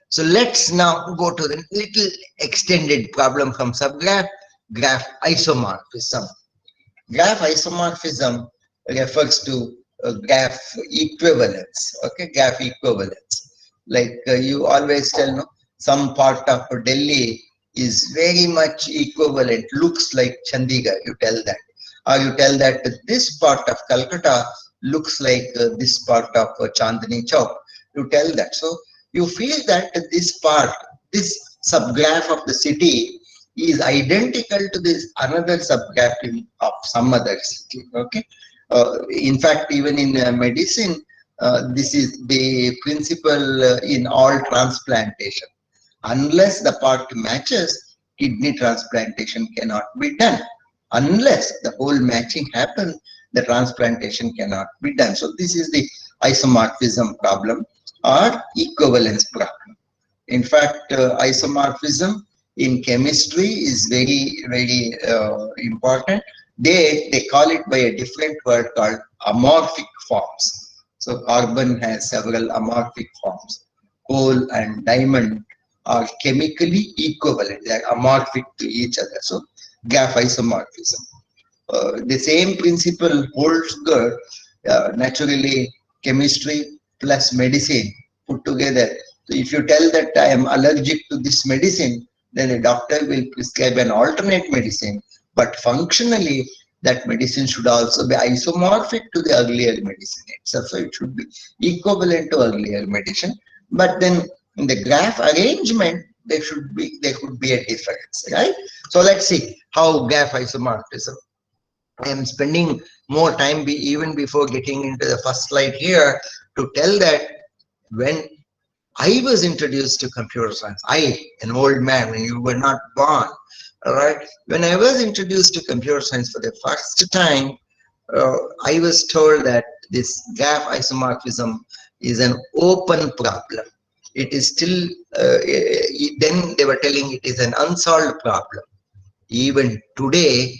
So let's now go to the little extended problem from subgraph, graph isomorphism. Graph isomorphism refers to graph equivalence. Okay, graph equivalence. Like you always tell, no, some part of Delhi is very much equivalent, looks like Chandigarh. You tell that, or you tell that this part of Calcutta looks like this part of Chandni Chowk. You tell that. So you feel that this part, this subgraph of the city is identical to this another subgraph of some other city. Okay. In fact, even in medicine, this is the principle in all transplantation. Unless the part matches, kidney transplantation cannot be done. Unless the whole matching happens, the transplantation cannot be done. So this is the isomorphism problem or equivalence problem. In fact, isomorphism in chemistry is very important. They call it by a different word called amorphic forms. So carbon has several amorphic forms. Coal and diamond are chemically equivalent. They are amorphic to each other. So graph isomorphism. The same principle holds good. Naturally, chemistry plus medicine put together. So if you tell that I am allergic to this medicine, then the doctor will prescribe an alternate medicine. But functionally, that medicine should also be isomorphic to the earlier medicine itself. So it should be equivalent to earlier medicine. But then in the graph arrangement, there could be a difference, right? So let's see how graph isomorphism. I am spending more time even before getting into the first slide here to tell that when I was introduced to computer science, an old man, when you were not born, all right, when I was introduced to computer science for the first time, I was told that this graph isomorphism is an open problem. It is still, then they were telling it is an unsolved problem. Even today,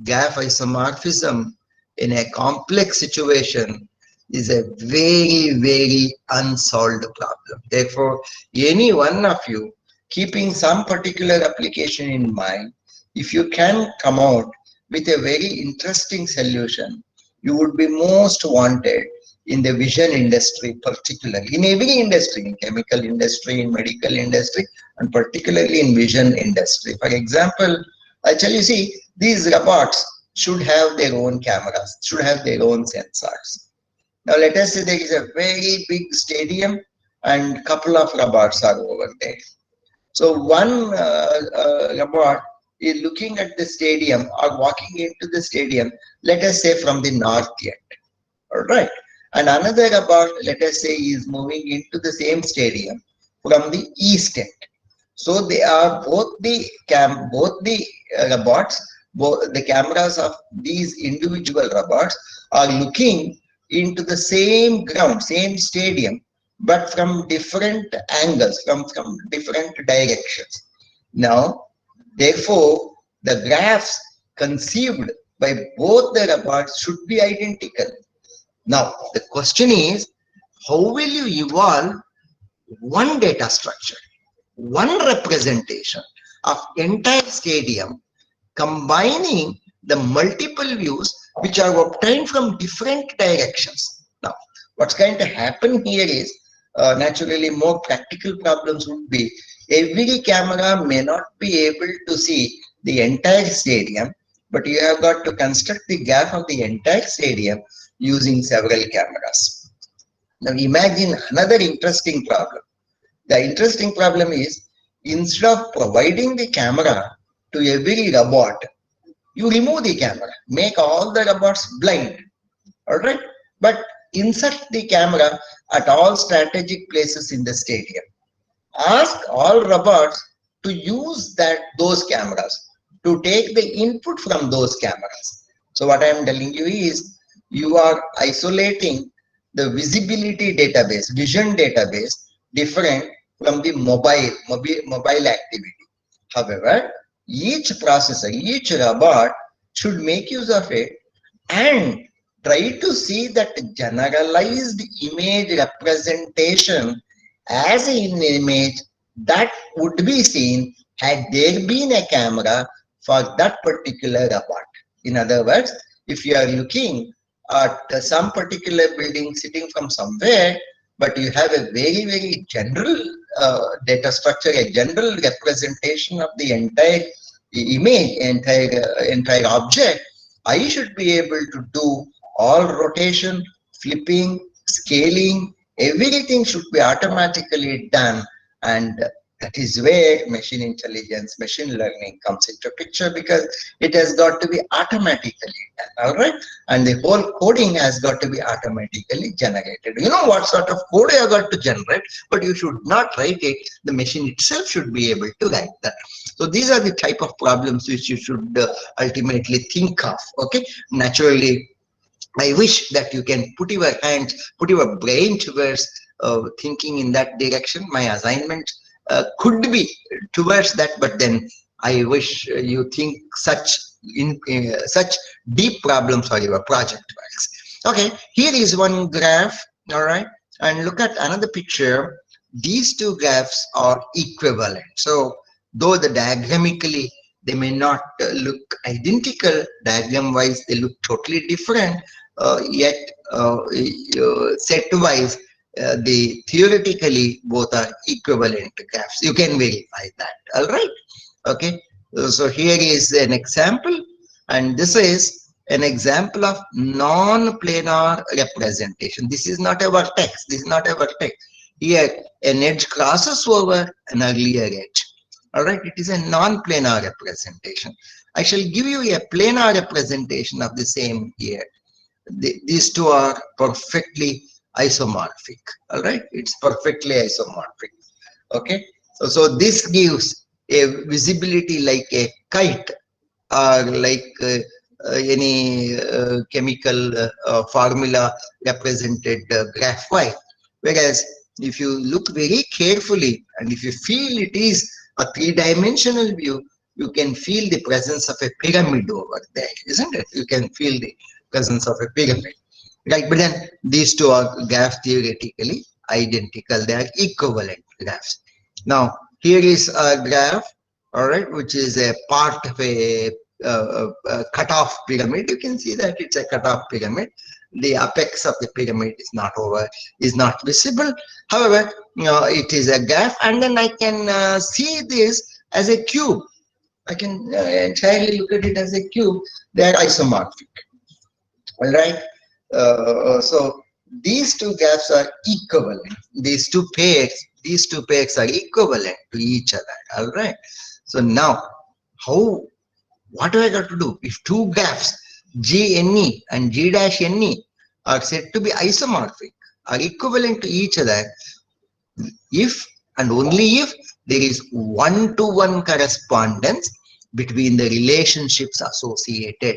graph isomorphism in a complex situation is a very unsolved problem. Therefore, any one of you keeping some particular application in mind, if you can come out with a very interesting solution, you would be most wanted in the vision industry, particularly in every industry, in chemical industry, in medical industry, and particularly in vision industry. For example, I tell you, see, these robots should have their own cameras, should have their own sensors. Now let us say there is a very big stadium and a couple of robots are over there. So one robot is looking at the stadium or walking into the stadium, let us say from the north end, all right? And another robot, let us say, is moving into the same stadium from the east end. So they are both the robots, both the cameras of these individual robots are looking into the same ground, same stadium, but from different angles, from different directions. Now, therefore, the graphs conceived by both the robots should be identical. Now, the question is, how will you evolve one data structure, one representation of entire stadium, combining the multiple views which are obtained from different directions? Now, what's going to happen here is, naturally, more practical problems would be, every camera may not be able to see the entire stadium, but you have got to construct the graph of the entire stadium using several cameras. Now imagine another interesting problem. The interesting problem is, instead of providing the camera to every robot, you remove the camera, make all the robots blind, all right? But insert the camera at all strategic places in the stadium. Ask all robots to use those cameras, to take the input from those cameras. So what I am telling you is, you are isolating the visibility database, vision database, different from the mobile activity. However, each processor, each robot should make use of it and try to see that generalized image representation as an image that would be seen had there been a camera for that particular apart. In other words, if you are looking at some particular building sitting from somewhere, but you have a very, very general data structure, a general representation of the entire image, entire object, I should be able to do all rotation, flipping, scaling, everything should be automatically done. And that is where machine intelligence, machine learning comes into picture, because it has got to be automatically done, all right? And the whole coding has got to be automatically generated. You know what sort of code you have got to generate, but you should not write it. The machine itself should be able to write that. So these are the type of problems which you should ultimately think of, okay? Naturally, I wish that you can put your hand, put your brain towards thinking in that direction. My assignment could be towards that, but then I wish you think such deep problems for your project works. Okay, here is one graph, all right, and look at another picture. These two graphs are equivalent. So though the diagrammatically they may not look identical, diagram wise they look totally different, yet set wise the theoretically both are equivalent graphs. You can verify that, all right? Okay, so here is an example, and this is an example of non-planar representation. This is not a vertex, this is not a vertex. Here an edge crosses over an earlier edge, all right? It is a non-planar representation. I shall give you a planar representation of the same here. These two are perfectly isomorphic, all right? It's perfectly isomorphic. Okay, so this gives a visibility like a kite, or like any chemical formula represented graph y. Whereas if you look very carefully and if you feel it is a three-dimensional view, you can feel the presence of a pyramid over there, isn't it? You can feel the presence of a pyramid, right? But then these two are graphs theoretically identical. They are equivalent graphs. Now here is a graph, all right, which is a part of a cutoff pyramid. You can see that it's a cutoff pyramid. The apex of the pyramid is not visible. However, it is a graph, and then I can see this as a cube. I can entirely look at it as a cube. They are isomorphic. All right. So these two graphs are equivalent. These two pairs are equivalent to each other. All right. So now, what do I got to do? If two graphs GNE and G-NE are said to be isomorphic, are equivalent to each other, if and only if there is one-to-one correspondence between the relationships associated.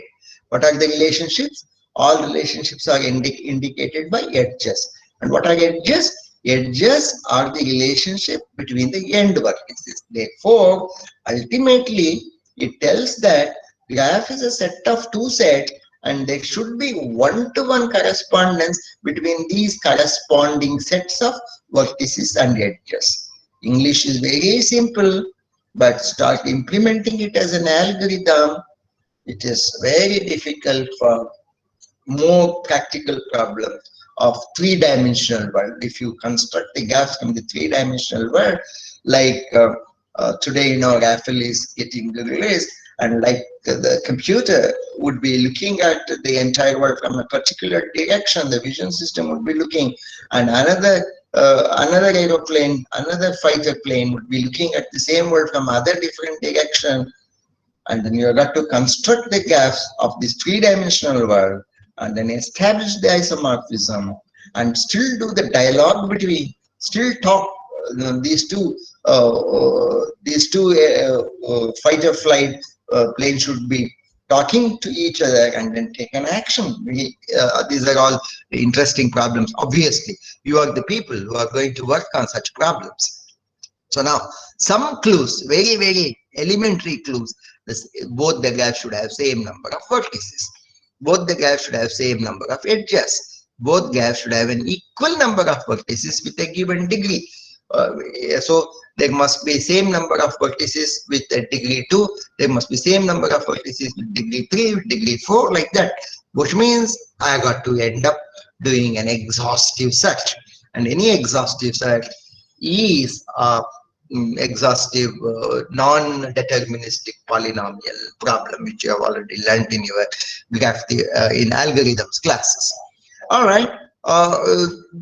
What are the relationships? All relationships are indicated by edges. And what are edges? Edges are the relationship between the end vertices. Therefore, ultimately, it tells that graph is a set of two sets, and there should be one-to-one correspondence between these corresponding sets of vertices and edges. English is very simple, but start implementing it as an algorithm, it is very difficult for more practical problems of three-dimensional world. If you construct the graphs from the three-dimensional world, like today, you know, Raffle is getting released, and like the computer would be looking at the entire world from a particular direction, the vision system would be looking, and another aeroplane, another fighter plane would be looking at the same world from other different direction, and then you have got to construct the graphs of this three-dimensional world, and then establish the isomorphism, and still do the dialogue between, still talk these two fighter flight planes should be talking to each other and then take an action. These are all interesting problems. Obviously, you are the people who are going to work on such problems. So now, some clues, very, very elementary clues. Both the graphs should have same number of vertices. Both the graphs should have same number of edges. Both graphs should have an equal number of vertices with a given degree. So there must be same number of vertices with degree 2. There must be same number of vertices with degree 3, with degree 4, like that. Which means I got to end up doing an exhaustive search. And any exhaustive search is a exhaustive non-deterministic polynomial problem, which you have already learned in your graph in algorithms classes. All right.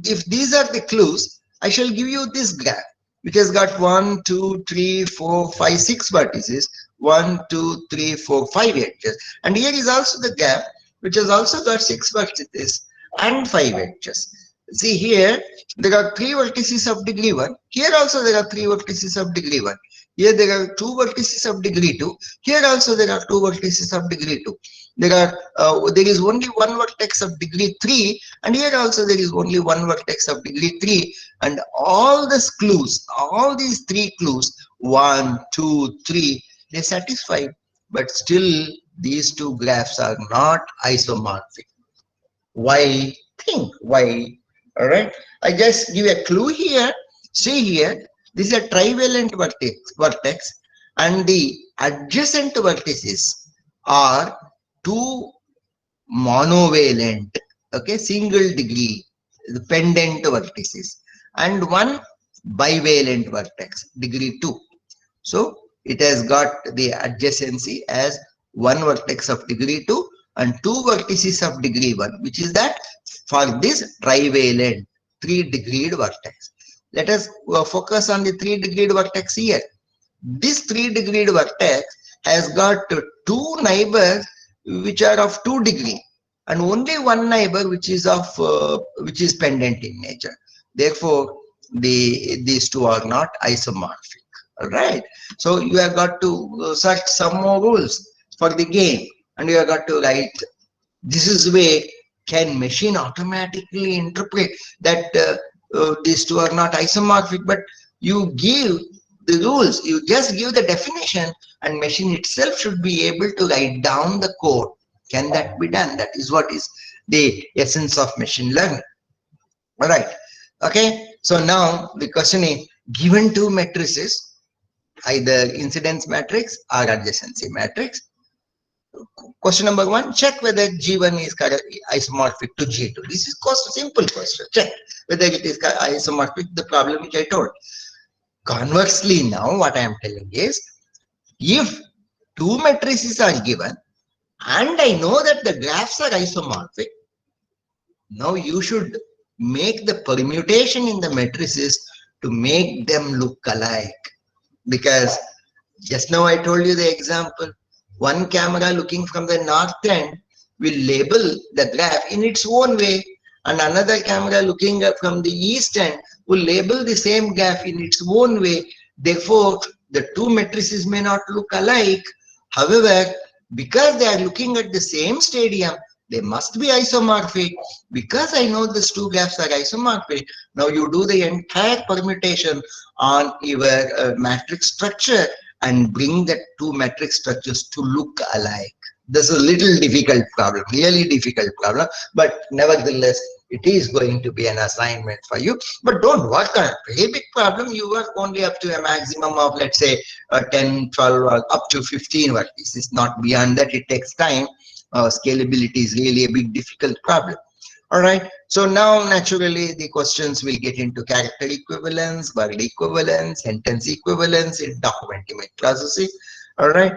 If these are the clues, I shall give you this graph, which has got 1, 2, 3, 4, 5, 6 vertices, 1, 2, 3, 4, 5 edges. And here is also the graph, which has also got 6 vertices and 5 edges. See here, there are 3 vertices of degree 1. Here also there are 3 vertices of degree 1. Here there are 2 vertices of degree 2. Here also there are 2 vertices of degree 2. There is only one vertex of degree 3, and here also there is only one vertex of degree 3. And all these clues, all these 3 clues, 1, 2, 3, they satisfy. But still, these 2 graphs are not isomorphic. Why? Think why. All right. I just give a clue here. See here, this is a trivalent vertex, and the adjacent vertices are 2 monovalent, okay, single degree, the pendant vertices, and 1 bivalent vertex, degree 2. So it has got the adjacency as 1 vertex of degree 2 and 2 vertices of degree 1, which is that for this trivalent 3-degreed vertex. Let us focus on the 3-degreed vertex here. This 3-degreed vertex has got 2 neighbors which are of 2 degree, and only 1 neighbor which is pendant in nature. Therefore, these 2 are not isomorphic. All right. So you have got to search some more rules for the game, and you have got to write. This is way can machine automatically interpret that these 2 are not isomorphic, but you give the rules, you just give the definition, and machine itself should be able to write down the code. Can that be done? That is what is the essence of machine learning. All right. Okay. So now the question is, given 2 matrices, either incidence matrix or adjacency matrix. Question number 1, check whether G1 is isomorphic to G2. This is simple question. Check whether it is isomorphic, the problem which I told. Conversely, now what I am telling is, if 2 matrices are given and I know that the graphs are isomorphic, now you should make the permutation in the matrices to make them look alike. Because just now I told you the example, one camera looking from the north end will label the graph in its own way, and another camera looking from the east end will label the same graph in its own way. Therefore, the 2 matrices may not look alike. However, because they are looking at the same stadium, they must be isomorphic. Because I know these 2 graphs are isomorphic, now you do the entire permutation on your matrix structure and bring the 2 matrix structures to look alike. This is a little difficult problem, really difficult problem, but nevertheless, it is going to be an assignment for you. But don't work on a very big problem. You work only up to a maximum of, let's say, 10, 12, or up to 15 vertices. Not beyond that. It takes time. Scalability is really a big, difficult problem. All right. So now, naturally, the questions will get into character equivalence, word equivalence, sentence equivalence in document image processing. All right.